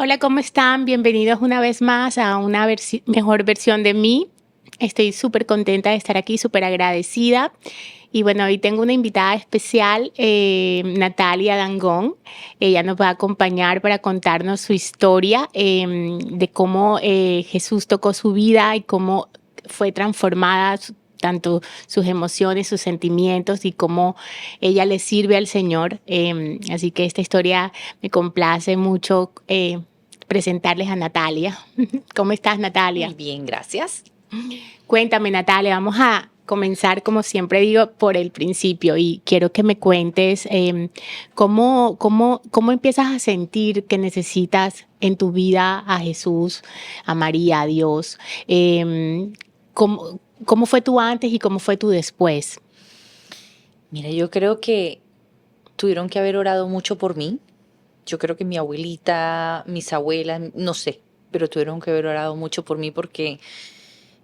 Hola, ¿cómo están? Bienvenidos una vez más a una mejor versión de mí. Estoy súper contenta de estar aquí, súper agradecida. Y bueno, hoy tengo una invitada especial, Natalia Dangond. Ella nos va a acompañar para contarnos su historia de cómo Jesús tocó su vida y cómo fue transformada tanto sus emociones, sus sentimientos y cómo ella le sirve al Señor. Así que esta historia me complace mucho presentarles a Natalia. ¿Cómo estás, Muy Natalia? bien, gracias. Cuéntame, Natalia, vamos a comenzar, como siempre digo, por el principio y quiero que me cuentes cómo empiezas a sentir que necesitas en tu vida a Jesús, a María, a Dios. ¿Cómo fue tu antes y cómo fue tu después? Mira, yo creo que tuvieron que haber orado mucho por mí. Yo creo que mi abuelita, mis abuelas, no sé, pero tuvieron que haber orado mucho por mí porque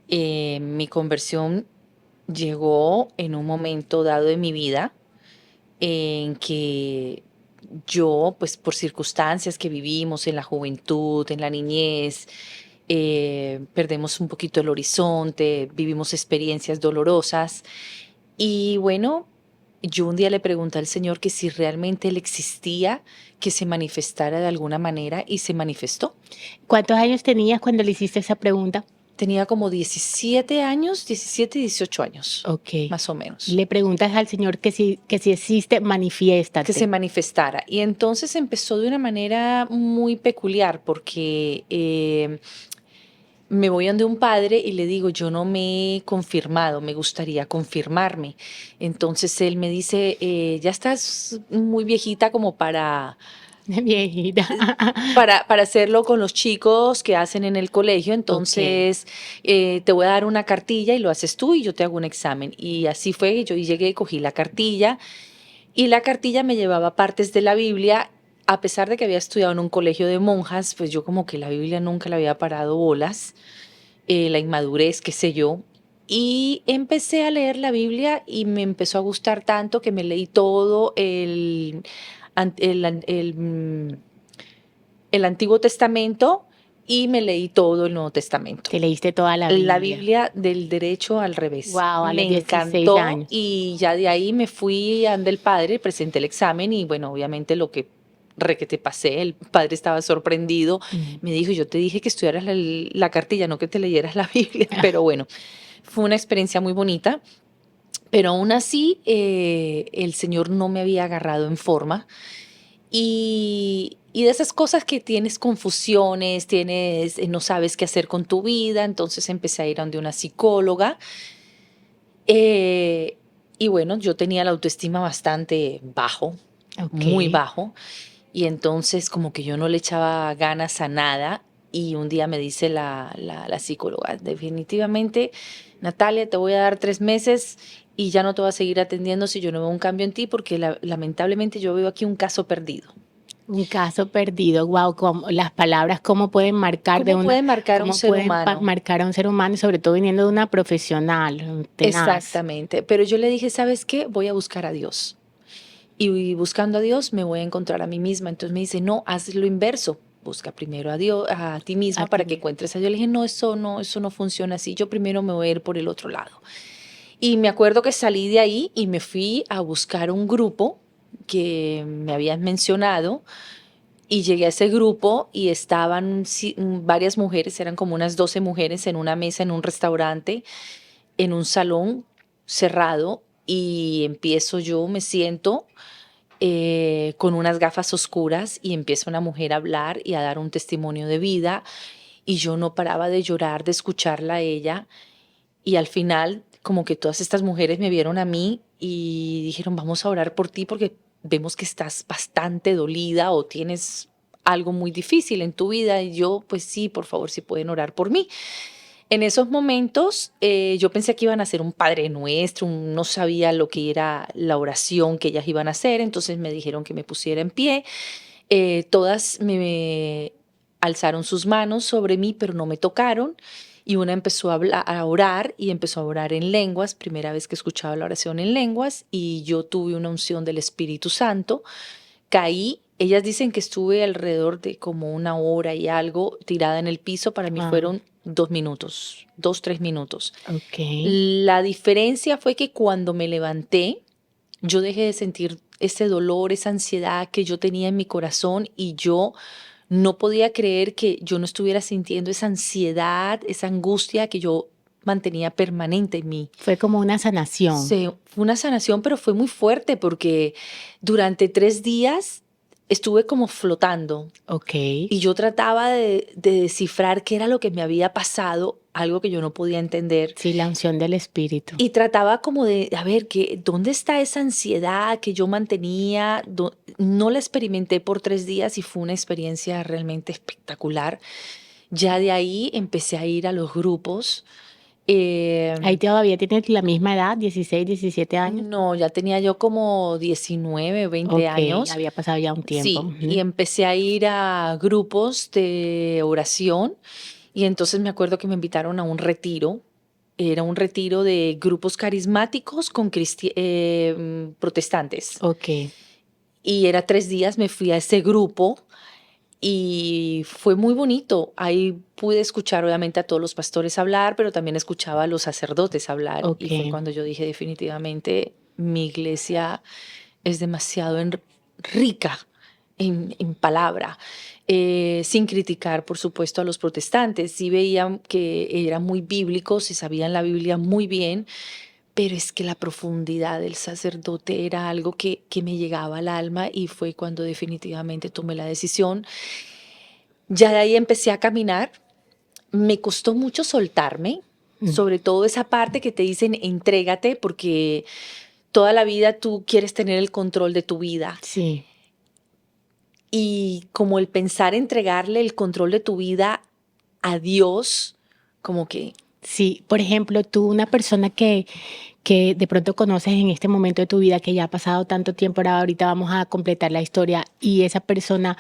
mi conversión llegó en un momento dado de mi vida en que yo, pues por circunstancias que vivimos en la juventud, en la niñez, perdemos un poquito el horizonte, vivimos experiencias dolorosas. Y bueno, yo un día le pregunté al Señor que si realmente Él existía, que se manifestara de alguna manera y se manifestó. ¿Cuántos años tenías cuando le hiciste esa pregunta? Tenía como 17 años, 17, 18 años, Ok. más o menos, Le preguntas al Señor que si existe, que se manifiéstate. manifestara. Y entonces empezó de una manera muy peculiar porque me voy donde un padre y le digo, yo no me he confirmado, me gustaría confirmarme. Entonces él me dice, ya estás muy viejita como Viejita. para hacerlo con los chicos que hacen en el colegio, Ok. entonces te voy a dar una cartilla y lo haces tú y yo te hago un examen. Y así fue, yo llegué, cogí la cartilla y la cartilla me llevaba partes de la Biblia. A pesar de que había estudiado en un colegio de monjas, pues yo como que la Biblia nunca le había parado bolas, la inmadurez, qué sé yo. Y empecé a leer la Biblia y me empezó a gustar tanto que me leí todo el Antiguo Testamento y me leí todo el Nuevo Testamento. Te leíste toda la La Biblia. Biblia del derecho al revés. Wow, a Me los 16 encantó años. y ya de ahí me fui ante el padre, presenté el examen y bueno, obviamente lo que te pasé, el padre estaba sorprendido, Mm. me dijo, yo te dije que estudiaras la cartilla, no que te leyeras la Biblia, pero bueno, fue una experiencia muy bonita, pero aún así el Señor no me había agarrado en forma y de esas cosas que tienes confusiones, tienes, no sabes qué hacer con tu vida, entonces empecé a ir a donde una psicóloga. eh, y bueno, yo tenía la autoestima bastante bajo, Ok. muy bajo, y entonces como que yo no le echaba ganas a nada. Y un día me dice la psicóloga, definitivamente, Natalia, te voy a dar 3 meses y ya no te voy a seguir atendiendo si yo no veo un cambio en ti, porque lamentablemente yo veo aquí un caso perdido. Un caso perdido. Wow, las palabras cómo pueden marcar ¿Cómo puede marcar a un cómo ser pueden humano? marcar a un ser humano y sobre todo viniendo de una profesional tenaz. Exactamente. Pero yo le dije, ¿sabes qué? Voy a buscar a Dios. Y buscando a Dios me voy a encontrar a mí misma. Entonces me dice, no, haz lo inverso. Busca primero a Dios, a ti A misma ti para que mismo. encuentres a Dios. Le dije, no, eso no funciona así. Yo primero me voy a ir por el otro lado. Y me acuerdo que salí de ahí y me fui a buscar un grupo que me habían mencionado y llegué a ese grupo y estaban varias mujeres, eran como unas 12 mujeres en una mesa en un restaurante, en un salón cerrado y empiezo yo, me siento con unas gafas oscuras y empieza una mujer a hablar y a dar un testimonio de vida y yo no paraba de llorar, de escucharla a ella y al final como que todas estas mujeres me vieron a mí y dijeron vamos a orar por ti porque vemos que estás bastante dolida o tienes algo muy difícil en tu vida y yo pues sí, por favor, si pueden orar por mí. En esos momentos yo pensé que iban a hacer un Padre Nuestro, no sabía lo que era la oración que ellas iban a hacer, entonces me dijeron que me pusiera en pie. Todas me alzaron sus manos sobre mí, pero no me tocaron. Y una empezó a orar y empezó a orar en lenguas, primera vez que escuchaba la oración en lenguas, y yo tuve una unción del Espíritu Santo, caí Ellas dicen que estuve alrededor de como 1 hora y algo tirada en el piso. Para mí Wow. fueron 2 minutos, 3 minutos. Ok. La diferencia fue que cuando me levanté, yo dejé de sentir ese dolor, esa ansiedad que yo tenía en mi corazón y yo no podía creer que yo no estuviera sintiendo esa ansiedad, esa angustia que yo mantenía permanente en mí. Fue como una sanación. Fue una sanación, pero fue muy fuerte porque durante 3 días estuve como flotando Ok. y yo trataba de descifrar qué era lo que me había pasado, algo que yo no podía entender. Sí, la unción del Espíritu. Y trataba como de, a ver, ¿dónde está esa ansiedad que yo mantenía? No la experimenté por 3 días y fue una experiencia realmente espectacular. Ya de ahí empecé a ir a los grupos. Ahí eh, todavía tienes la misma edad, 16, 17 años. no, ya tenía yo como 19, 20 Ok, años. había pasado ya un tiempo. Sí, y Ujú. empecé a ir a grupos de oración y entonces me acuerdo que me invitaron a un retiro. Era un retiro de grupos carismáticos con protestantes. Ok. Y era 3 días, me fui a ese grupo y fue muy bonito. Ahí pude escuchar obviamente a todos los pastores hablar, pero también escuchaba a los sacerdotes hablar. Ok. Y fue cuando yo dije definitivamente mi iglesia es demasiado rica en palabra, sin criticar, por supuesto, a los protestantes. Sí veían que eran muy bíblicos y sabían la Biblia muy bien, pero es que la profundidad del sacerdote era algo que me llegaba al alma y fue cuando definitivamente tomé la decisión. Ya de ahí empecé a caminar. Me costó mucho soltarme, Mm. sobre todo esa parte que te dicen entrégate, porque toda la vida tú quieres tener el control de tu vida. Sí. Y como el pensar entregarle el control de tu vida a Dios, como que Sí, por ejemplo, tú, una persona que de pronto conoces en este momento de tu vida, que ya ha pasado tanto tiempo, ahorita vamos a completar la historia, y esa persona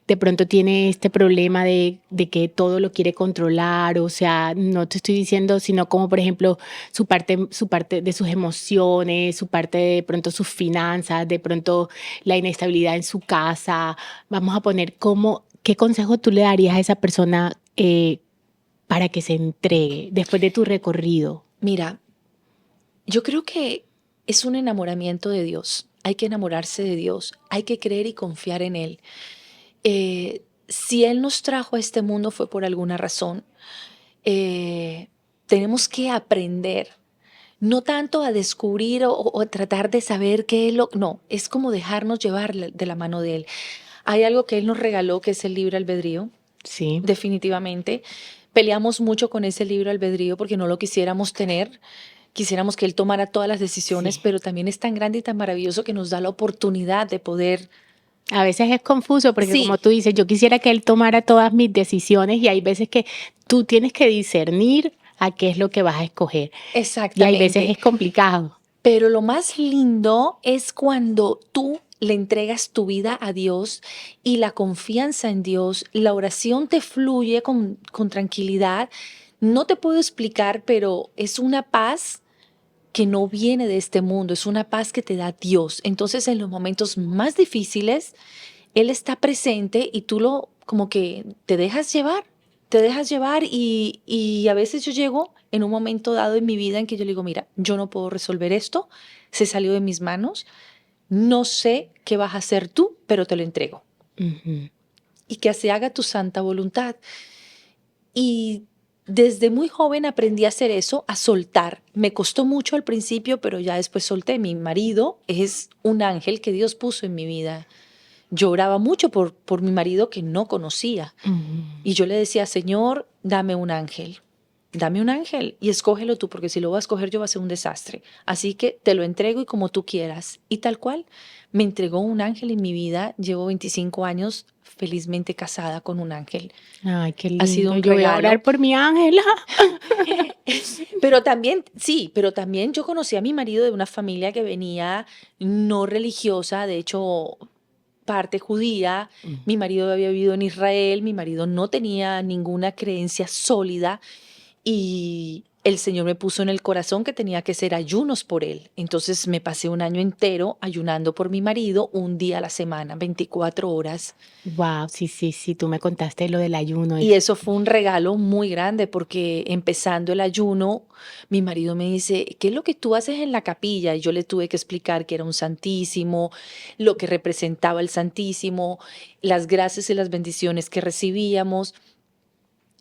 de pronto tiene este problema de que todo lo quiere controlar, o sea, no te estoy diciendo, sino como por ejemplo su parte de sus emociones, su parte de pronto sus finanzas, de pronto la inestabilidad en su casa. Vamos a poner cómo, ¿qué consejo tú le darías a esa persona para que se entregue después de tu recorrido? mira, yo creo que es un enamoramiento de Dios. Hay que enamorarse de Dios, hay que creer y confiar en Él. Si Él nos trajo a este mundo fue por alguna razón. Eh, Tenemos que aprender, no tanto a descubrir o a tratar de saber qué es lo... No, es como dejarnos llevar de la mano de Él. Hay algo que Él nos regaló que es el libre albedrío, Sí, definitivamente. Peleamos mucho con ese libre albedrío porque no lo quisiéramos tener. Quisiéramos que Él tomara todas las decisiones, sí. pero también es tan grande y tan maravilloso que nos da la oportunidad de poder... A veces es confuso porque como Sí, tú dices, yo quisiera que él tomara todas mis decisiones y hay veces que tú tienes que discernir a qué es lo que vas a escoger. Y hay veces exactamente. es complicado. Pero lo más lindo es cuando tú le entregas tu vida a Dios y la confianza en Dios, la oración te fluye con tranquilidad. No te puedo explicar, pero es una paz que no viene de este mundo, es una paz que te da Dios. Entonces, en los momentos más difíciles, Él está presente y tú lo como que te dejas llevar y a veces yo llego en un momento dado en mi vida en que yo le digo, mira, yo no puedo resolver esto, se salió de mis manos, no sé qué vas a hacer tú, pero te lo entrego. Ujú. Y que se haga tu santa voluntad. Y desde muy joven aprendí a hacer eso, a soltar. Me costó mucho al principio, pero ya después solté. Mi marido es un ángel que Dios puso en mi vida. Yo oraba mucho por mi marido que no conocía. Ujú. Y yo le decía, Señor, dame un ángel y escógelo tú, porque si lo voy a escoger yo va a ser un desastre. Así que te lo entrego y como tú quieras. Y tal cual, me entregó un ángel en mi vida. Llevo 25 años felizmente casada con un ángel. Ay, qué Ha sido lindo. un Yo voy a regalo. orar por mi Ángela. Pero también, sí, pero también yo conocí a mi marido de una familia que venía no religiosa, de hecho, parte judía. Mm. Mi marido había vivido en Israel, mi marido no tenía ninguna creencia sólida y el Señor me puso en el corazón que tenía que hacer ayunos por él. Entonces me pasé un año entero ayunando por mi marido, un día a la semana, 24 horas. Wow, sí, sí, sí, tú me contaste lo del ayuno. Y eso fue un regalo muy grande porque empezando el ayuno, mi marido me dice, ¿qué es lo que tú haces en la capilla? Y yo le tuve que explicar que era un santísimo, lo que representaba el santísimo, las gracias y las bendiciones que recibíamos.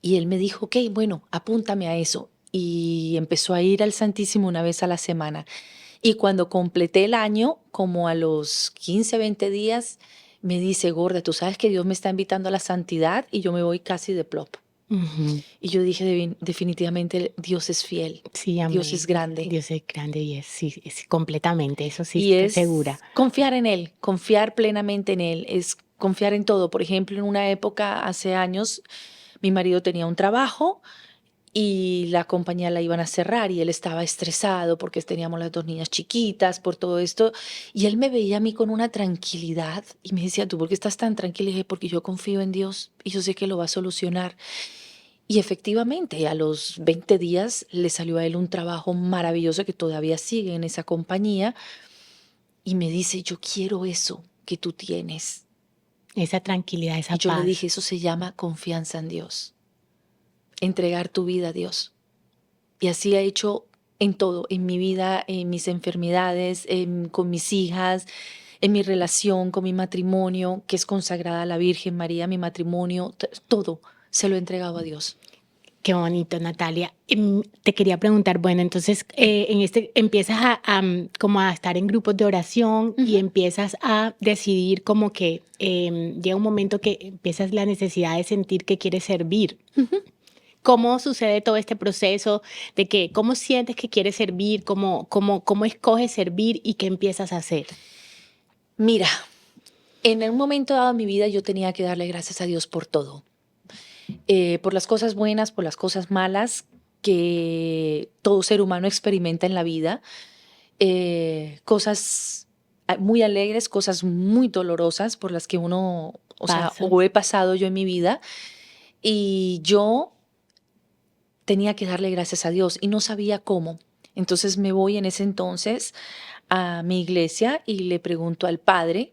Y él me dijo, ok, bueno, apúntame a eso. Y empezó a ir al Santísimo una vez a la semana. Y cuando completé el año, como a los 15, 20 días, me dice, Gorda, tú sabes que Dios me está invitando a la santidad y yo me voy casi de plop. Ujú. Y yo dije, definitivamente Dios es fiel, Sí, Dios es amén. grande. Dios es grande y sí, es completamente, eso sí Y estoy segura. es confiar en Él, confiar plenamente en Él, es confiar en todo. Por ejemplo, en una época, hace años, mi marido tenía un trabajo y la compañía la iban a cerrar y él estaba estresado porque teníamos las dos niñas chiquitas por todo esto y él me veía a mí con una tranquilidad y me decía, ¿tú por qué estás tan tranquila? Y dije, porque yo confío en Dios y yo sé que lo va a solucionar. Y efectivamente, a los 20 días le salió a él un trabajo maravilloso que todavía sigue en esa compañía y me dice, yo quiero eso que tú tienes. Esa tranquilidad, esa Y yo le dije, paz. eso se llama confianza en Dios, entregar tu vida a Dios. Y así ha hecho en todo, en mi vida, en mis enfermedades, con mis hijas, en mi relación, con mi matrimonio, que es consagrada a la Virgen María, mi matrimonio, todo se lo he entregado a Dios. Qué bonito, Natalia. Te quería preguntar, bueno, entonces empiezas como a estar en grupos de oración y empiezas a decidir como que llega un momento que empiezas la necesidad de sentir que quieres servir. ¿Cómo sucede todo este proceso de que, cómo sientes que quieres servir, cómo escoges servir y qué empiezas a hacer? Mira, en un momento dado de mi vida yo tenía que darle gracias a Dios por todo, por las cosas buenas, por las cosas malas que todo ser humano experimenta en la vida, cosas muy alegres, cosas muy dolorosas por las que uno, o sea, Pasa. o he pasado yo en mi vida y yo tenía que darle gracias a Dios y no sabía cómo. Entonces me voy en ese entonces a mi iglesia y le pregunto al padre,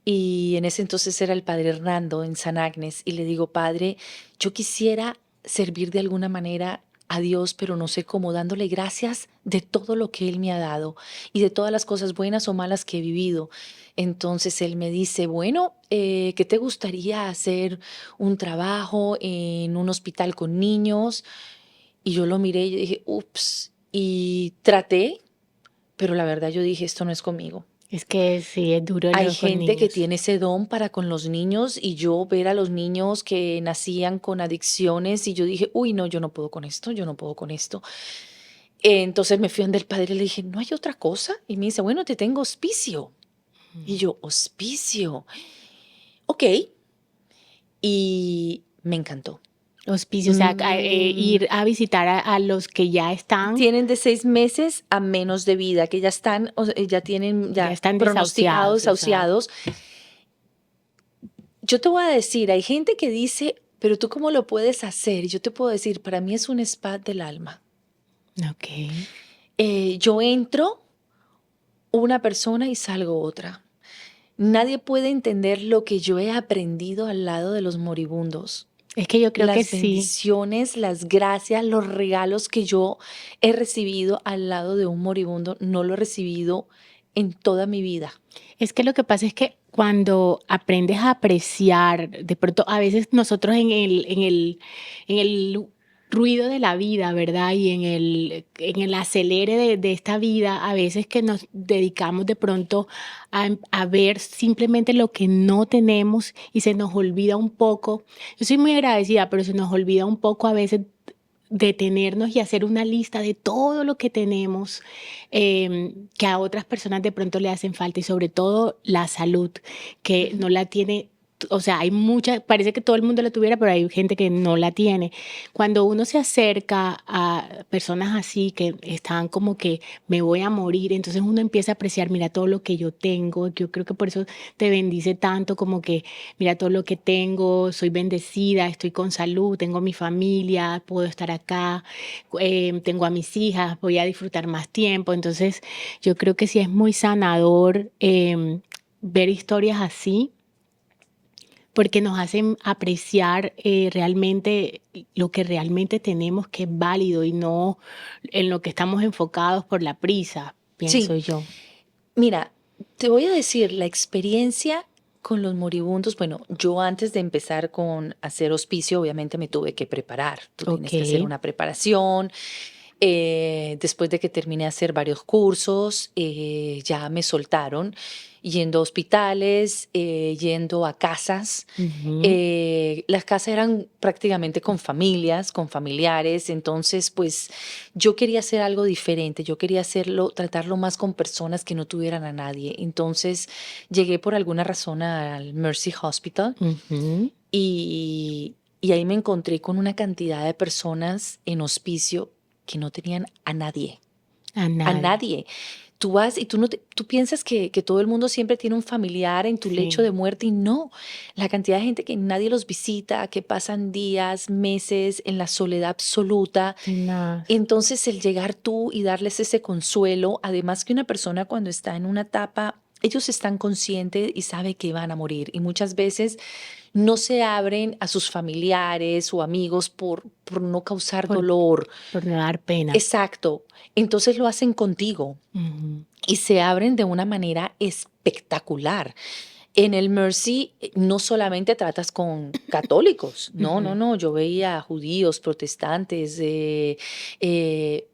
y en ese entonces era el padre Hernando en San Agnes, y le digo, padre, yo quisiera servir de alguna manera a Dios, pero no sé cómo, dándole gracias de todo lo que Él me ha dado y de todas las cosas buenas o malas que he vivido. Entonces Él me dice, bueno, ¿qué te gustaría hacer un trabajo en un hospital con niños? Y yo lo miré y yo dije, ups, y traté, pero la verdad yo dije, esto no es conmigo. Es que sí, es duro Hay lo con gente que niños. tiene ese don para con los niños y yo ver a los niños que nacían con adicciones y yo dije, uy, no, yo no puedo con esto, yo no puedo con esto. Entonces me fui donde el padre y le dije, ¿no hay otra cosa? Y me dice, bueno, te tengo hospicio. Y yo, hospicio. Ok. Y me encantó. Hospicio, o sea, Mm, ir a visitar a los que ya están, tienen de 6 meses a menos de vida, que ya están, ya tienen ya ya están pronosticados, desahuciados, o sea, desahuciados. Yo te voy a decir, hay gente que dice, pero tú cómo lo puedes hacer. Y yo te puedo decir, para mí es un spa del alma. ok. Yo entro una persona y salgo otra. Nadie puede entender lo que yo he aprendido al lado de los moribundos. Es que yo creo que Las sí. bendiciones, las gracias, los regalos que yo he recibido al lado de un moribundo, no lo he recibido en toda mi vida. Es que lo que pasa es que cuando aprendes a apreciar, de pronto a veces nosotros en el ruido de la vida, ¿verdad? Y en el acelere de esta vida, a veces que nos dedicamos de pronto a ver simplemente lo que no tenemos y se nos olvida un poco. Yo soy muy agradecida, pero se nos olvida un poco a veces detenernos y hacer una lista de todo lo que tenemos que a otras personas de pronto le hacen falta y sobre todo la salud, que no la tiene o sea, hay mucha, parece que todo el mundo la tuviera, pero hay gente que no la tiene. Cuando uno se acerca a personas así que están como que me voy a morir, entonces uno empieza a apreciar, mira todo lo que yo tengo. Yo creo que por eso te bendice tanto, como que mira todo lo que tengo, soy bendecida, estoy con salud, tengo mi familia, puedo estar acá, tengo a mis hijas, voy a disfrutar más tiempo. Entonces, yo creo que sí es muy sanador ver historias así porque nos hacen apreciar realmente lo que realmente tenemos, que es válido y no en lo que estamos enfocados por la prisa, Sí, pienso yo. mira, te voy a decir, la experiencia con los moribundos, bueno, yo antes de empezar con hacer hospicio, obviamente me tuve que preparar. Tú Ok. tienes que hacer una preparación. Después de que terminé de hacer varios cursos, ya me soltaron yendo a hospitales, yendo a casas. Ujú. Las casas eran prácticamente con familias, con familiares, entonces pues yo quería hacer algo diferente, yo quería hacerlo, tratarlo más con personas que no tuvieran a nadie. Entonces llegué por alguna razón al Mercy Hospital Ujú. y ahí me encontré con una cantidad de personas en hospicio que no tenían a nadie, A a nadie. nadie. Tú vas y tú, no tú piensas que todo el mundo siempre tiene un familiar en tu lecho de Sí. muerte y no. La cantidad de gente que nadie los visita, que pasan días, meses en la soledad absoluta. Tenaz. Entonces el llegar tú y darles ese consuelo, además que una persona cuando está en una etapa, ellos están conscientes y saben que van a morir y muchas veces no se abren a sus familiares o amigos por no causar Por, dolor. por no dar pena. Exacto. Entonces lo hacen contigo Ujú. y se abren de una manera espectacular. En el Mercy no solamente tratas con católicos, no, no, Ujú. no, yo veía judíos, protestantes,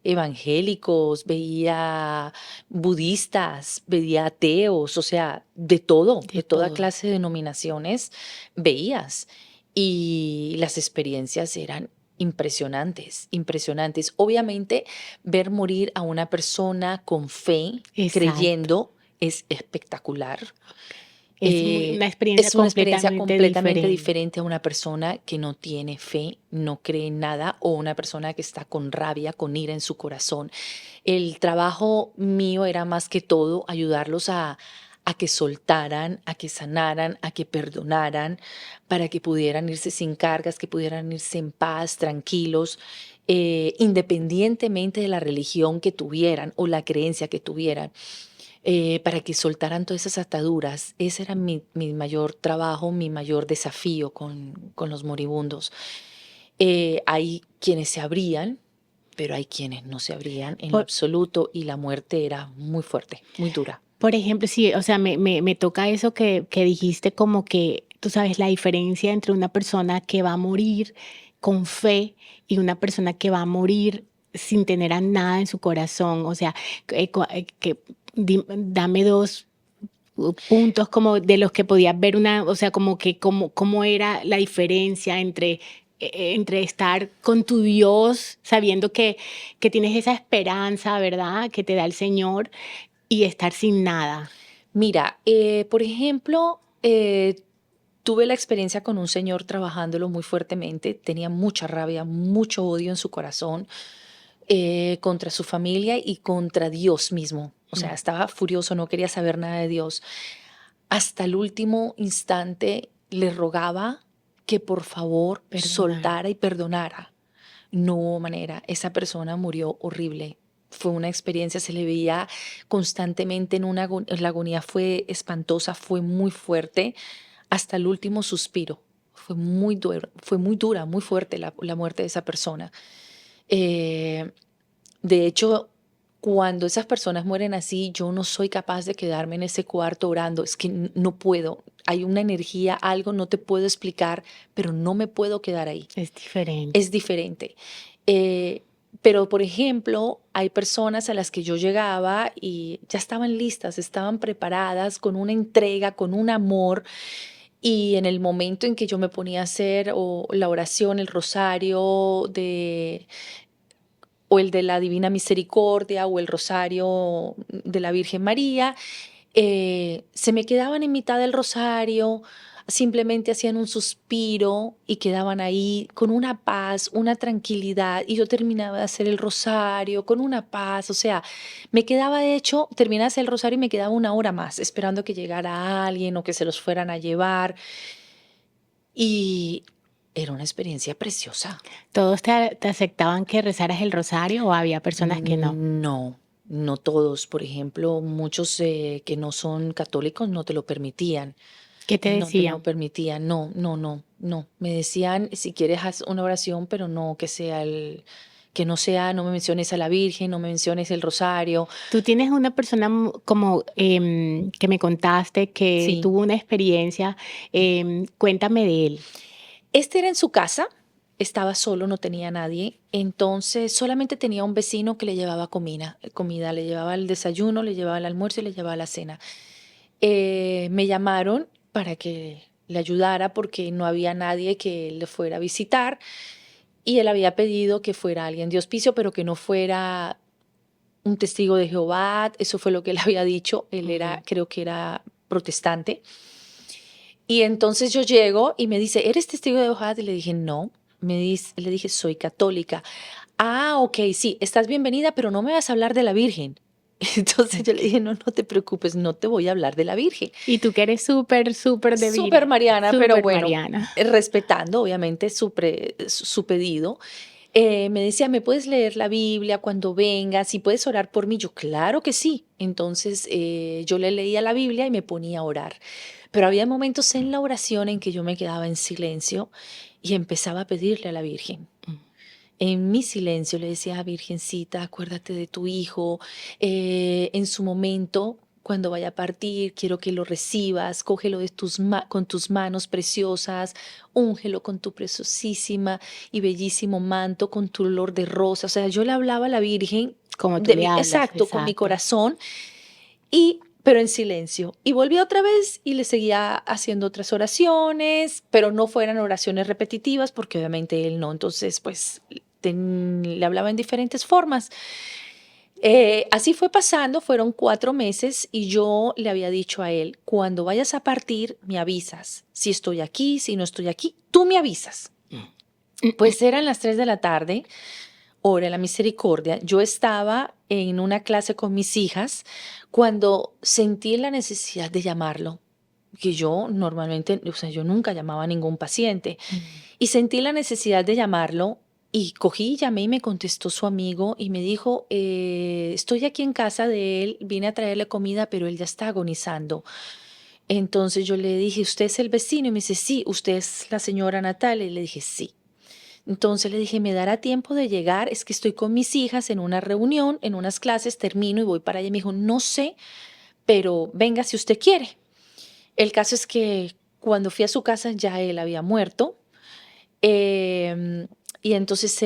evangélicos, veía budistas, veía ateos, o sea, de todo, De de toda todo. clase de denominaciones veías. Y las experiencias eran impresionantes, impresionantes. Obviamente, ver morir a una persona con fe, Exacto. creyendo, es espectacular. Es una experiencia Es una experiencia completamente completamente diferente. diferente a una persona que no tiene fe, no cree en nada, o una persona que está con rabia, con ira en su corazón. El trabajo mío era más que todo ayudarlos a que soltaran, a que sanaran, a que perdonaran, para que pudieran irse sin cargas, que pudieran irse en paz, tranquilos, independientemente de la religión que tuvieran o la creencia que tuvieran, para que soltaran todas esas ataduras. Ese era mi mayor trabajo, mi mayor desafío con los moribundos. Hay quienes se abrían, pero hay quienes no se abrían en lo Por, absoluto y la muerte era muy fuerte, muy dura. por ejemplo, sí, o sea, me toca eso que dijiste como que, tú sabes, la diferencia entre una persona que va a morir con fe y una persona que va a morir sin tener a nada en su corazón. O sea, dame dos puntos como de los que podías ver una, o sea, como que cómo era la diferencia entre estar con tu Dios, sabiendo que tienes esa esperanza, ¿verdad? Que te da el Señor y estar sin nada. Mira, por ejemplo, tuve la experiencia con un señor trabajándolo muy fuertemente, tenía mucha rabia, mucho odio en su corazón contra su familia y contra Dios mismo. O sea, Mm. estaba furioso, no quería saber nada de Dios. Hasta el último instante le rogaba que por favor Perdonar. soltara y perdonara. No hubo manera, esa persona murió horrible. Fue una experiencia, se le veía constantemente en la agonía fue espantosa, fue muy fuerte, hasta el último suspiro. Fue muy dura, muy fuerte la muerte de esa persona. Eh, de hecho, cuando esas personas mueren así, yo no soy capaz de quedarme en ese cuarto orando. Es que no puedo. Hay una energía, algo, no te puedo explicar, pero no me puedo quedar ahí. Es diferente. Es diferente. Eh, pero, por ejemplo, hay personas a las que yo llegaba y ya estaban listas, estaban preparadas con una entrega, con un amor. Y en el momento en que yo me ponía a hacer la oración, el rosario o el de la Divina Misericordia o el rosario de la Virgen María, se me quedaban en mitad del rosario, simplemente hacían un suspiro y quedaban ahí con una paz, una tranquilidad, y yo terminaba de hacer el rosario con una paz, o sea, me quedaba de hecho, terminaba de hacer el rosario y me quedaba una hora más esperando que llegara alguien o que se los fueran a llevar, y era una experiencia preciosa. ¿Todos te aceptaban que rezaras el rosario o había personas que no? No, no todos, por ejemplo, muchos que no son católicos no te lo permitían. ¿Qué te No te lo decían? permitían, no, no, no, no. Me decían, si quieres haz una oración, pero no que no sea, no me menciones a la Virgen, no me menciones el rosario. Tú tienes una persona como que me contaste que Sí. tuvo una experiencia, cuéntame de él. Este era en su casa, estaba solo, no tenía nadie, entonces solamente tenía un vecino que le llevaba comida, le llevaba el desayuno, le llevaba el almuerzo y le llevaba la cena. Me llamaron para que le ayudara porque no había nadie que le fuera a visitar. Y él había pedido que fuera alguien de hospicio, pero que no fuera un testigo de Jehová. Eso fue lo que él había dicho. Él era, Ujú. creo que era protestante. Y entonces yo llego y me dice, ¿eres testigo de Jehová? Y le dije, no. Le dije, soy católica. Ah, ok, sí, estás bienvenida, pero no me vas a hablar de la Virgen. Entonces yo le Ok. dije, no, no te preocupes, no te voy a hablar de la Virgen. Y tú que eres súper, súper Súper de Mariana, pero súper bueno, Mariana. respetando obviamente su pedido. Me decía, ¿me puedes leer la Biblia cuando vengas? ¿Y puedes orar por mí? Yo, claro que sí. Entonces yo le leía la Biblia y me ponía a orar. Pero había momentos en la oración en que yo me quedaba en silencio y empezaba a pedirle a la Virgen. En mi silencio le decía, Virgencita, acuérdate de tu hijo, en su momento, cuando vaya a partir, quiero que lo recibas, cógelo con tus manos preciosas, úngelo con tu preciosísima y bellísimo manto, con tu olor de rosa. O sea, yo le hablaba a la Virgen Como tú le hablas, exacto, con mi exacto. corazón, pero en silencio. Y volví otra vez y le seguía haciendo otras oraciones, pero no fueran oraciones repetitivas, porque obviamente él no. Entonces, pues le hablaba en diferentes formas. Así fue pasando, fueron 4 meses y yo le había dicho a él, cuando vayas a partir, me avisas. Si estoy aquí, si no estoy aquí, tú me avisas. Pues eran las 3 de la tarde, hora de la misericordia. Yo estaba en una clase con mis hijas cuando sentí la necesidad de llamarlo, que yo normalmente, o sea, yo nunca llamaba a ningún paciente, y sentí la necesidad de llamarlo y cogí, llamé y me contestó su amigo y me dijo, estoy aquí en casa de él, vine a traerle comida, pero él ya está agonizando. Entonces yo le dije, ¿usted es el vecino? Y me dice, sí, ¿usted es la señora Natalia? Y le dije, sí. Entonces le dije, ¿me dará tiempo de llegar? Es que estoy con mis hijas en una reunión, en unas clases, termino y voy para allá. Y me dijo, no sé, pero venga si usted quiere. El caso es que cuando fui a su casa ya él había muerto. em, y entonces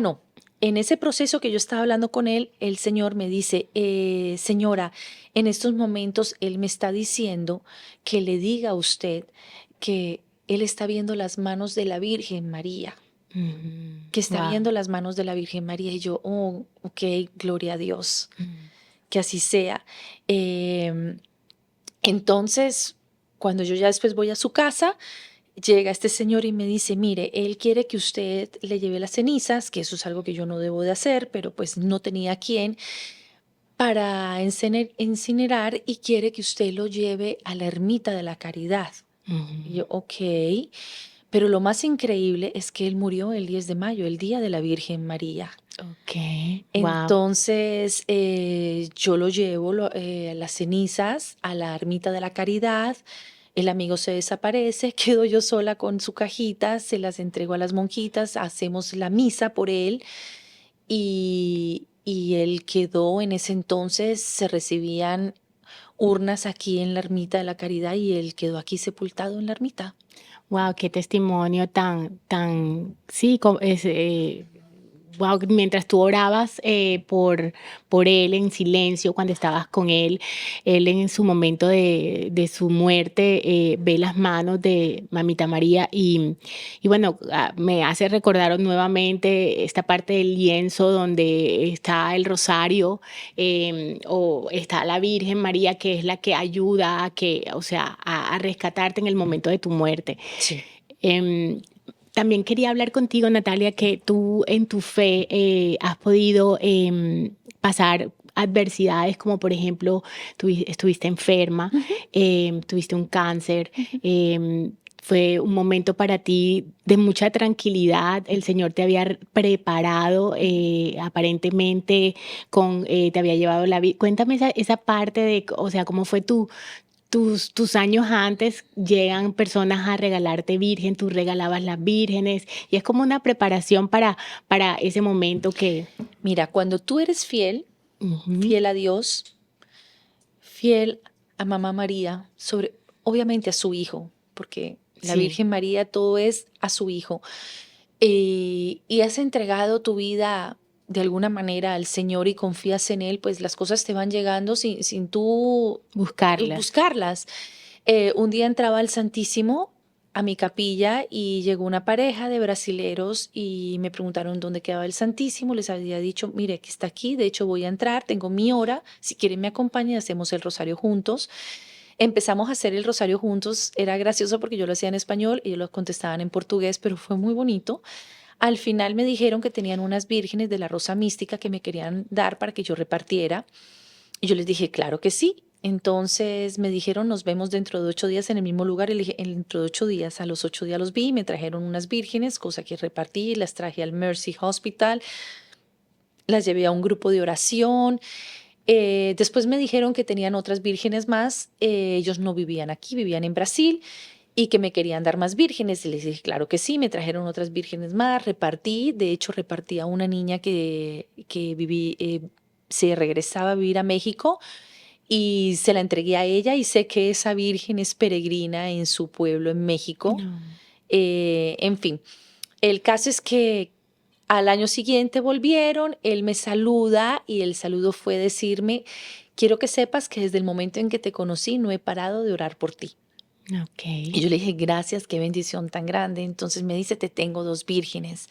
no, en ese proceso que yo estaba hablando con él, el Señor me dice, señora, en estos momentos Él me está diciendo que le diga a usted que Él está viendo las manos de la Virgen María, que está Wow. viendo las manos de la Virgen María. Y yo, oh, ok, gloria a Dios, que así sea. Em, entonces, cuando yo ya después voy a su casa, llega este señor y me dice, mire, él quiere que usted le lleve las cenizas, que eso es algo que yo no debo de hacer, pero pues no tenía quién, para incinerar y quiere que usted lo lleve a la ermita de la Caridad. Y yo, ok. Pero lo más increíble es que él murió el 10 de mayo, el día de la Virgen María. Ok, wow. Entonces, yo lo llevo, las cenizas a la ermita de la Caridad. El amigo se desaparece, quedo yo sola con su cajita, se las entrego a las monjitas, hacemos la misa por él y él quedó en ese entonces, se recibían urnas aquí en la ermita de la Caridad y él quedó aquí sepultado en la ermita. Wow, qué testimonio tan, tan, sí, wow, mientras tú orabas por él en silencio, cuando estabas con él en su momento de su muerte, ve las manos de Mamita María y bueno, me hace recordar nuevamente esta parte del lienzo donde está el rosario o está la Virgen María, que es la que ayuda a que, o sea, a rescatarte en el momento de tu muerte. Sí. Em, También quería hablar contigo, Natalia, que tú en tu fe has podido pasar adversidades como por ejemplo estuviste enferma, Ujú, tuviste un cáncer, ujú. fue un momento para ti de mucha tranquilidad, el Señor te había preparado aparentemente te había llevado la vida. Cuéntame esa parte de, o sea, cómo fue tus años antes, llegan personas a regalarte virgen, tú regalabas las vírgenes y es como una preparación para ese momento que... Mira, cuando tú eres fiel, Ujú, fiel a Dios, fiel a Mamá María, obviamente a su hijo, porque la sí, Virgen María todo es a su hijo, y has entregado tu vida de alguna manera al Señor y confías en Él, pues las cosas te van llegando sin tú buscarlas. buscarlas. Un día entraba al Santísimo a mi capilla y llegó una pareja de brasileros y me preguntaron dónde quedaba el Santísimo. Les había dicho, mire, que está aquí, de hecho voy a entrar, tengo mi hora, si quieren me acompañan, hacemos el rosario juntos. Empezamos a hacer el rosario juntos, era gracioso porque yo lo hacía en español y ellos lo contestaban en portugués, pero fue muy bonito. Al final me dijeron que tenían unas vírgenes de la Rosa Mística que me querían dar para que yo repartiera. Y yo les dije, claro que sí. Entonces me dijeron, nos vemos dentro de 8 días en el mismo lugar. Y le dije, dentro de 8 días, a los 8 días los vi, me trajeron unas vírgenes, cosa que repartí, las traje al Mercy Hospital, las llevé a un grupo de oración. Después me dijeron que tenían otras vírgenes más. Ellos no vivían aquí, vivían en Brasil y que me querían dar más vírgenes. Y les dije, claro que sí, me trajeron otras vírgenes más, repartí. De hecho, repartí a una niña se regresaba a vivir a México y se la entregué a ella y sé que esa virgen es peregrina en su pueblo en México. No. En fin, el caso es que al año siguiente volvieron, él me saluda y el saludo fue decirme, quiero que sepas que desde el momento en que te conocí no he parado de orar por ti. Ok. Y yo le dije, gracias, qué bendición tan grande. Entonces me dice, te tengo dos vírgenes.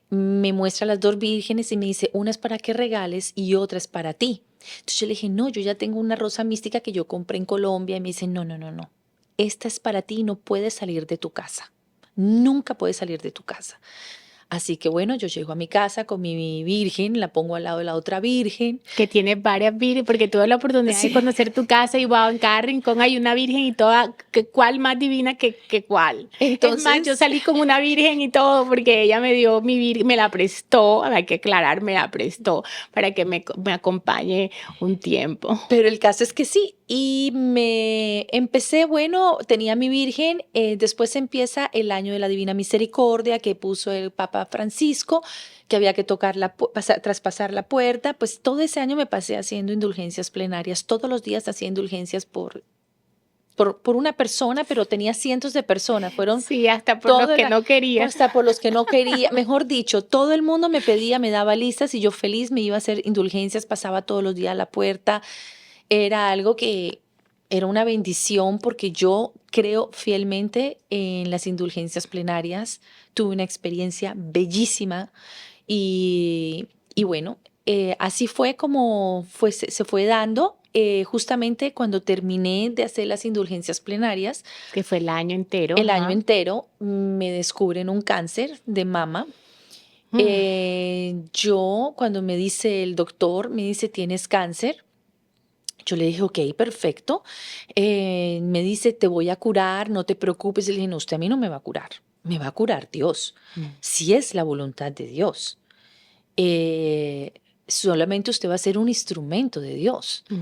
Me muestra las dos vírgenes y me dice, una es para que regales y otra es para ti. Entonces yo le dije, no, yo ya tengo una rosa mística que yo compré en Colombia. Y me dice, no, no, no, no. Esta es para ti y no puedes salir de tu casa. Nunca puedes salir de tu casa. Así que bueno, yo llego a mi casa con mi virgen, la pongo al lado de la otra virgen. Que tienes varias vírgenes, porque tuve la oportunidad de Sí. conocer tu casa y wow, en cada rincón hay una virgen y toda, ¿cuál más divina que cuál? Es más, yo Entonces, salí con una virgen y todo porque ella me dio mi virgen, me la prestó, hay que aclarar, me la prestó para que me acompañe un tiempo. pero el caso es que sí, y me empecé, bueno, tenía mi virgen, después empieza el año de la Divina Misericordia que puso el Papa Francisco, que había que tocar traspasar la puerta, pues todo ese año me pasé haciendo indulgencias plenarias, todos los días hacía indulgencias por una persona, pero tenía cientos de personas, fueron Sí, hasta por los todo que el, no quería. hasta por los que no quería, mejor dicho, todo el mundo me pedía, me daba listas y yo feliz me iba a hacer indulgencias, pasaba todos los días a la puerta. Era algo que era una bendición porque yo creo fielmente en las indulgencias plenarias. Tuve una experiencia bellísima y bueno, así fue como se fue dando. Justamente cuando terminé de hacer las indulgencias plenarias, Que fue el año entero, el año ajá. entero me descubren un cáncer de mama. Mm. Yo, cuando me dice el doctor, me dice, tienes cáncer. Yo le dije, ok, perfecto. Me dice, te voy a curar, no te preocupes. Y le dije, no, usted a mí no me va a curar, me va a curar Dios, Mm. si es la voluntad de Dios. Eh, Solamente usted va a ser un instrumento de Dios. Mm.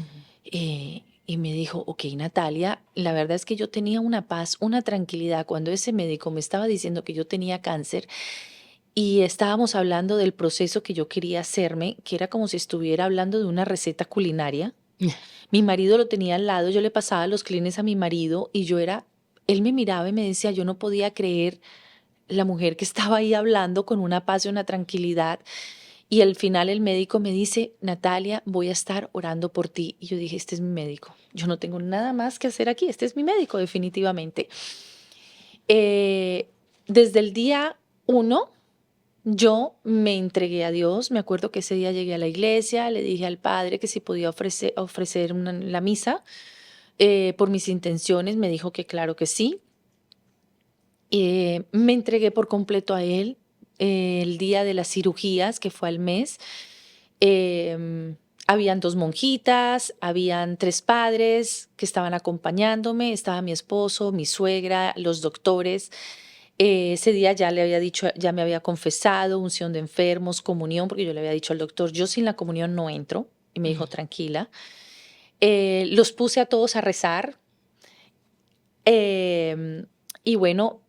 Y me dijo, ok, Natalia, la verdad es que yo tenía una paz, una tranquilidad cuando ese médico me estaba diciendo que yo tenía cáncer y estábamos hablando del proceso que yo quería hacerme, que era como si estuviera hablando de una receta culinaria. Mi marido lo tenía al lado, yo le pasaba los clines a mi marido y él me miraba y me decía, yo no podía creer la mujer que estaba ahí hablando con una paz y una tranquilidad. Y al final el médico me dice, Natalia, voy a estar orando por ti. Y yo dije, este es mi médico. Yo no tengo nada más que hacer aquí. Este es mi médico, definitivamente. Eh, Desde el día uno, yo me entregué a Dios. Me acuerdo que ese día llegué a la iglesia, le dije al padre que si podía ofrecer la misa por mis intenciones. Me dijo que claro que sí. Me entregué por completo a él. El día de las cirugías, que fue al mes, habían 2 monjitas, habían 3 padres que estaban acompañándome, estaba mi esposo, mi suegra, los doctores. Ese día ya le había dicho, ya me había confesado, unción de enfermos, comunión, porque yo le había dicho al doctor, yo sin la comunión no entro. Y me dijo, tranquila. Los puse a todos a rezar. Y bueno,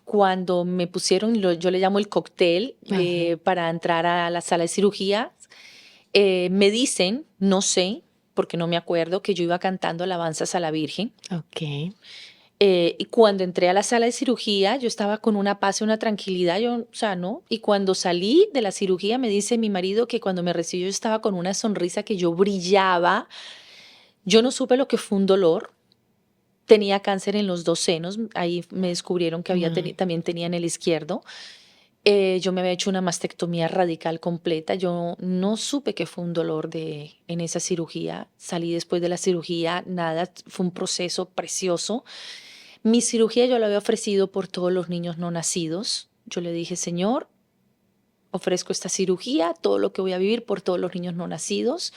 cuando me pusieron, yo le llamo el cóctel para entrar a la sala de cirugía, me dicen, no sé, porque no me acuerdo, que yo iba cantando alabanzas a la Virgen. Ok. Y cuando entré a la sala de cirugía, yo estaba con una paz y una tranquilidad, yo, o sea, ¿no? Y cuando salí de la cirugía, me dice mi marido que cuando me recibió yo estaba con una sonrisa que yo brillaba. Yo no supe lo que fue un dolor. Tenía cáncer en los 2 senos, ahí me descubrieron que también tenía en el izquierdo. Yo me había hecho una mastectomía radical completa. Yo no supe que fue un dolor en esa cirugía. Salí después de la cirugía, nada, fue un proceso precioso. Mi cirugía yo la había ofrecido por todos los niños no nacidos. Yo le dije, Señor, ofrezco esta cirugía, todo lo que voy a vivir por todos los niños no nacidos.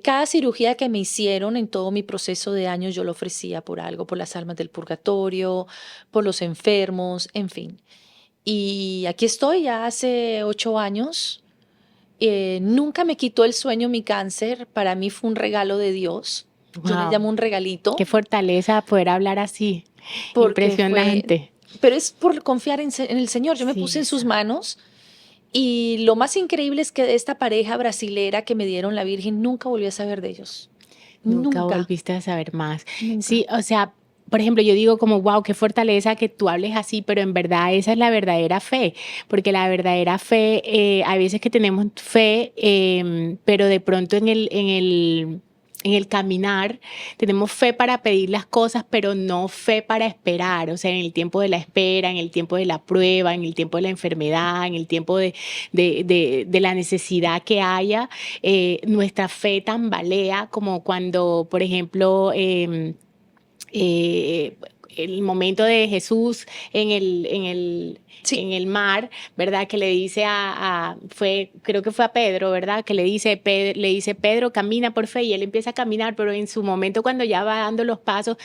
Cada cirugía que me hicieron en todo mi proceso de años yo lo ofrecía por algo, por las almas del purgatorio, por los enfermos, en fin. Y aquí estoy ya hace 8 años. Nunca me quitó el sueño mi cáncer. Para mí fue un regalo de Dios. Yo le Wow. llamo un regalito. Qué fortaleza poder hablar así. Porque Impresionante. pero es por confiar en el Señor. Yo me Sí, puse en sus eso. manos. Y lo más increíble es que de esta pareja brasilera que me dieron la Virgen, nunca volví a saber de ellos. Nunca Nunca, volviste a saber más. nunca. Sí, o sea, por ejemplo, yo digo como, wow, qué fortaleza que tú hables así, pero en verdad esa es la verdadera fe, porque la verdadera fe, hay veces que tenemos fe, pero de pronto en el caminar tenemos fe para pedir las cosas, pero no fe para esperar, o sea, en el tiempo de la espera, en el tiempo de la prueba, en el tiempo de la enfermedad, en el tiempo de la necesidad que haya, nuestra fe tambalea como cuando, por ejemplo, eh, el momento de Jesús Sí, en el mar, ¿verdad? Que le dice creo que fue a Pedro, ¿verdad? Que le dice, Pedro, camina por fe, y él empieza a caminar, pero en su momento cuando ya va dando los pasos,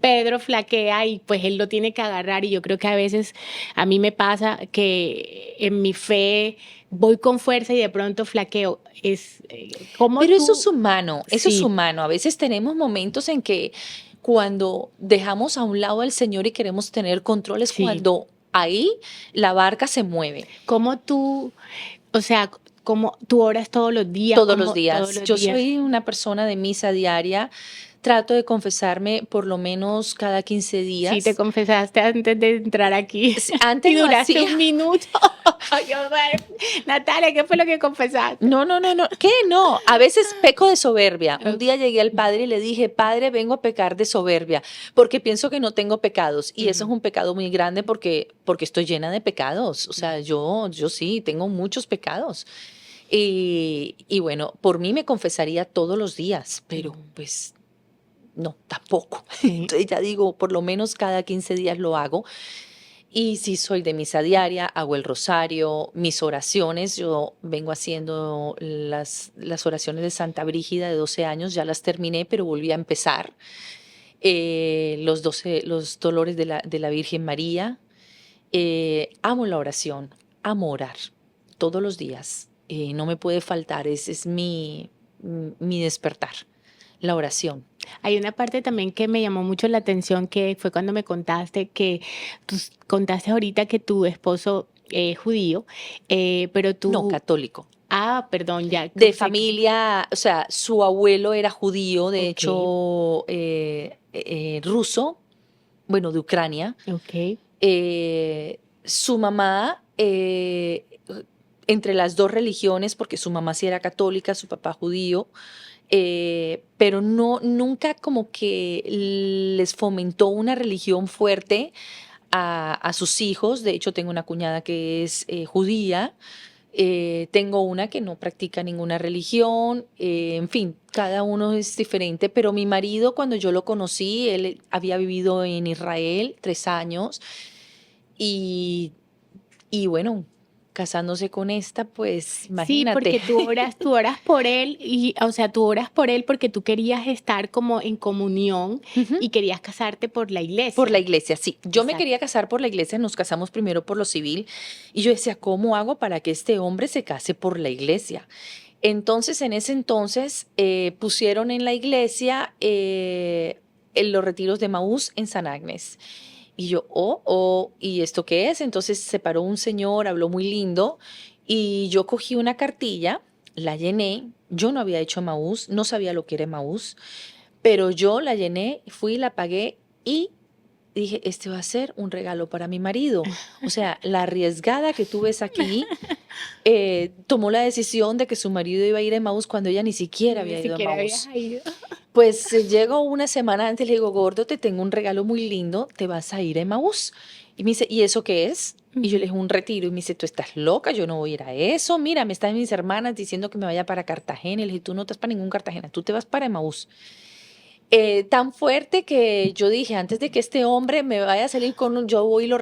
Pedro flaquea y pues él lo tiene que agarrar, y yo creo que a veces a mí me pasa que en mi fe voy con fuerza y de pronto flaqueo. Es como pero eso es tú, humano, eso es sí, humano. A veces tenemos momentos en que cuando dejamos a un lado al Señor y queremos tener control es sí. cuando ahí la barca se mueve. Como tú, o sea, como tú oras todos los días, Todos los como todos días. los Yo días. soy una persona de misa diaria. Trato de confesarme por lo menos cada 15 Sí, te días. confesaste antes de entrar aquí Antes y lo duraste hacía. 1 minuto. Natalia, ¿qué fue lo que confesaste? No, no, no, no. ¿Qué? No. A veces peco de soberbia. Un Ok. día llegué al padre y le dije, padre, vengo a pecar de soberbia, porque pienso que no tengo pecados. Y eso es Ujú. un pecado muy grande porque estoy llena de pecados. O sea, yo sí, tengo muchos pecados. Y bueno, por mí me confesaría todos los días, pero pues no, tampoco. Sí. Entonces ya digo, por lo menos cada 15 días lo hago. Y si soy de misa diaria, hago el rosario, mis oraciones, yo vengo haciendo las oraciones de Santa Brígida de 12 años, ya las terminé, pero volví a empezar. Los dolores de la Virgen María. Amo la oración, amo orar todos los días. No me puede faltar, ese es mi despertar, la oración. Hay una parte también que me llamó mucho la atención, que fue cuando me contaste que contaste ahorita que tu esposo es judío, pero No, tú, católico. perdón, ya De sé que, familia, o sea, su abuelo era judío, de ok, hecho, ruso, bueno, de Ucrania. ok, Eh, su mamá, entre las dos religiones, porque su mamá sí era católica, su papá judío, pero no, nunca como que les fomentó una religión fuerte a sus hijos. De hecho, tengo una cuñada que es judía, tengo una que no practica ninguna religión, en fin, cada uno es diferente, pero mi marido cuando yo lo conocí, él había vivido en Israel 3 años y, y bueno, casándose con esta, pues Sí, imagínate. porque tú oras por él y, o sea, tú oras por él porque tú querías estar como en comunión Ujú. y querías casarte por la Por la iglesia. iglesia, sí. Yo me quería Exacto. casar por la iglesia, nos casamos primero por lo civil y yo decía, ¿cómo hago para que este hombre se case por la iglesia? Entonces, en ese entonces, pusieron en la iglesia en los retiros de Maús en San Agnes. Y yo, ¿y esto qué es? Entonces se paró un señor, habló muy lindo y yo cogí una cartilla, la llené. Yo no había hecho Maús, no sabía lo que era Maús, pero yo la llené, fui, la pagué y dije, este va a ser un regalo para mi marido. O sea, la arriesgada que tú ves aquí, tomó la decisión de que su marido iba a ir a Emmaús cuando ella ni siquiera Ni había ido a siquiera habías Emmaús. ido. Pues llego una semana antes, le digo, gordo, te tengo un regalo muy lindo, te vas a ir a Emmaús. Y me dice, ¿y eso qué es? Y yo le Ujú. dije, un retiro. Y me dice, tú estás loca, yo no voy a ir a eso. Mira, me están mis hermanas diciendo que me vaya para Cartagena. Y le dije, tú no estás para ningún Cartagena, tú te vas para Emmaús. Tan fuerte que yo dije, antes de que este hombre me vaya a salir con yo voy y lo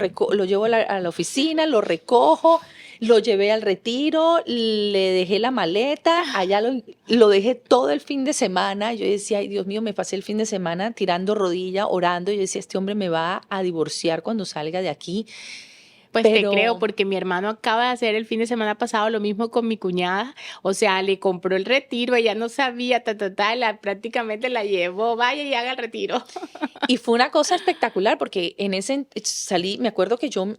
llevo a la oficina, lo recojo, lo llevé al retiro, le dejé la maleta, allá lo dejé todo el fin de semana. Yo decía, ay Dios mío, me pasé el fin de semana tirando rodilla, orando. Yo decía, este hombre me va a divorciar cuando salga de aquí. Pues te creo, Pero porque mi hermano acaba de hacer el fin de semana pasado lo mismo con mi cuñada. O sea, le compró el retiro, ella no sabía, prácticamente la llevó, vaya y haga el retiro. Y fue una cosa espectacular porque en salí, me acuerdo que yo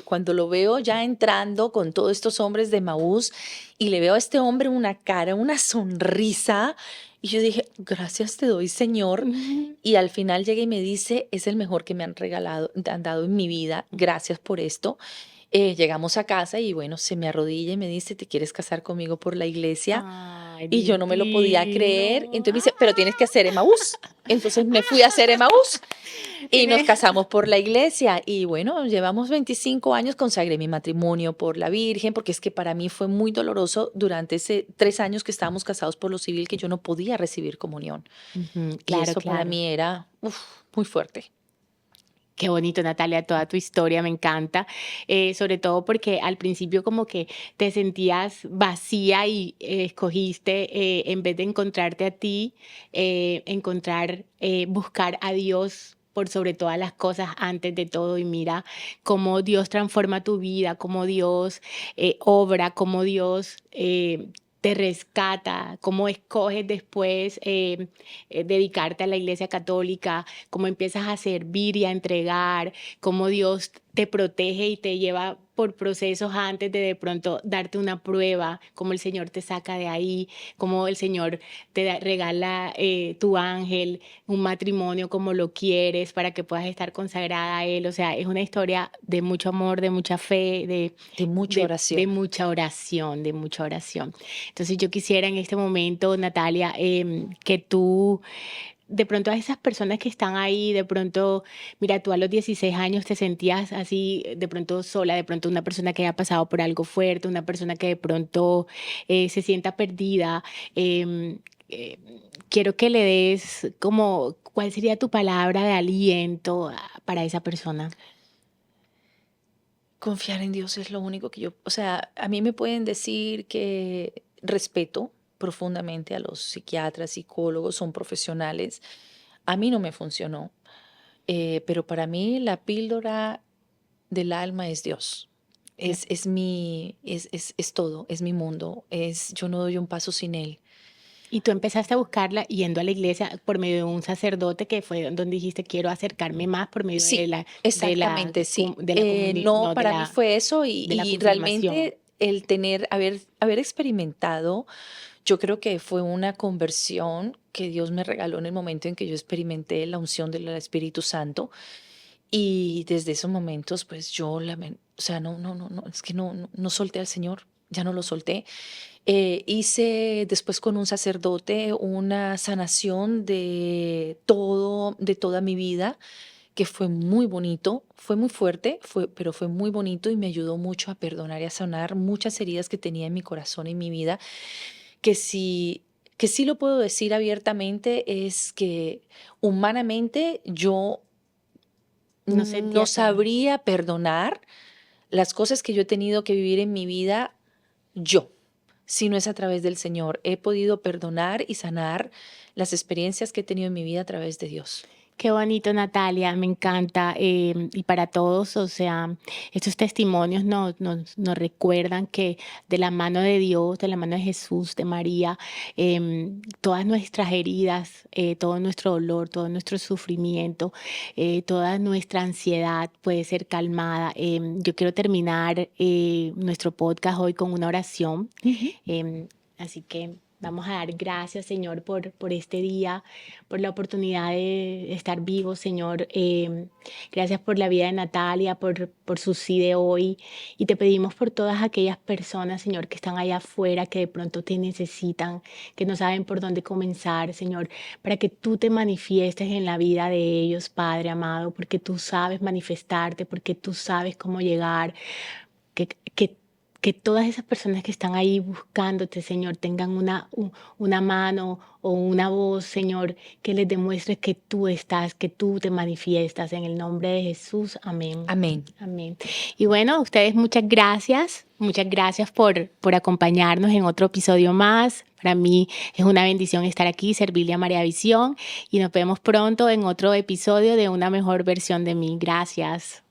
cuando lo veo ya entrando con todos estos hombres de Maús y le veo a este hombre una cara, una sonrisa, y yo dije, gracias te doy, Señor. Ujú. Y al final llega y me dice, es el mejor que me han regalado, han dado en mi vida, gracias por esto. Llegamos a casa y bueno, se me arrodilla y me dice, ¿te quieres casar conmigo por la iglesia? Ay, Y yo no me lo podía creer. divino. Entonces me dice, pero tienes que hacer Emaús. Entonces me fui a hacer Emaús y nos Tiene- casamos por la iglesia. Y bueno, llevamos 25 años, consagré mi matrimonio por la Virgen, porque es que para mí fue muy doloroso durante ese 3 años que estábamos casados por lo civil, que yo no podía recibir comunión. Ujú, Y claro, eso para claro. mí era muy fuerte. Qué bonito, Natalia, toda tu historia me encanta, sobre todo porque al principio como que te sentías vacía y escogiste, en vez de encontrarte a ti, buscar a Dios por sobre todas las cosas antes de todo y mira cómo Dios transforma tu vida, cómo Dios obra, cómo Dios te rescata, cómo escoges después dedicarte a la Iglesia Católica, cómo empiezas a servir y a entregar, cómo Dios te protege y te lleva por procesos antes de pronto darte una prueba, cómo el Señor te saca de ahí, cómo el Señor regala tu ángel, un matrimonio como lo quieres para que puedas estar consagrada a Él. O sea, es una historia de mucho amor, de mucha fe, De mucha de oración. mucha oración, de mucha oración. Entonces yo quisiera en este momento, Natalia, que tú de pronto a esas personas que están ahí, de pronto, mira, tú a los 16 años te sentías así, de pronto sola, de pronto una persona que haya pasado por algo fuerte, una persona que de pronto se sienta perdida. em, eh, Quiero que le des como, ¿cuál sería tu palabra de aliento para esa persona? Confiar en Dios es lo único que yo, o sea, a mí me pueden decir que respeto profundamente a los psiquiatras, psicólogos, son profesionales. A mí no me funcionó, pero para mí la píldora del alma es Dios. Es todo, es mi mundo, yo no doy un paso sin Él. Y tú empezaste a buscarla yendo a la iglesia por medio de un sacerdote que fue donde dijiste quiero acercarme más por medio Sí, exactamente, sí. No, no, para mí fue eso de la y confirmación. realmente el haber experimentado, yo creo que fue una conversión que Dios me regaló en el momento en que yo experimenté la unción del Espíritu Santo Y desde esos momentos, pues yo, o sea, es que no solté al Señor, ya no lo solté. Hice después con un sacerdote una sanación de toda mi vida, que fue muy bonito, fue muy fuerte, pero fue muy bonito y me ayudó mucho a perdonar y a sanar muchas heridas que tenía en mi corazón y en mi vida, que sí, que sí lo puedo decir abiertamente, es que humanamente yo No no sentía perdón. sabría perdonar las cosas que yo he tenido que vivir en mi vida yo, si no es a través del Señor. He podido perdonar y sanar las experiencias que he tenido en mi vida a través de Dios. Qué bonito, Natalia, me encanta. Y para todos, o sea, estos testimonios nos recuerdan que de la mano de Dios, de la mano de Jesús, de María, todas nuestras heridas, todo nuestro dolor, todo nuestro sufrimiento, toda nuestra ansiedad puede ser calmada. Yo quiero terminar nuestro podcast hoy con una oración. Ujú. Así que vamos a dar gracias, Señor, por este día, por la oportunidad de estar vivos, Señor. Gracias por la vida de Natalia, por su sí de hoy. Y te pedimos por todas aquellas personas, Señor, que están allá afuera, que de pronto te necesitan, que no saben por dónde comenzar, Señor, para que tú te manifiestes en la vida de ellos, Padre amado, porque tú sabes manifestarte, porque tú sabes cómo llegar, que, que, que todas esas personas que están ahí buscándote, Señor, tengan una mano o una voz, Señor, que les demuestre que tú estás, que tú te manifiestas. En el nombre de Jesús, amén. Amén. Amén. Y bueno, a ustedes muchas gracias. Muchas gracias por acompañarnos en otro episodio más. Para mí es una bendición estar aquí, servirle a María Visión. Y nos vemos pronto en otro episodio de Una Mejor Versión de mí. Gracias.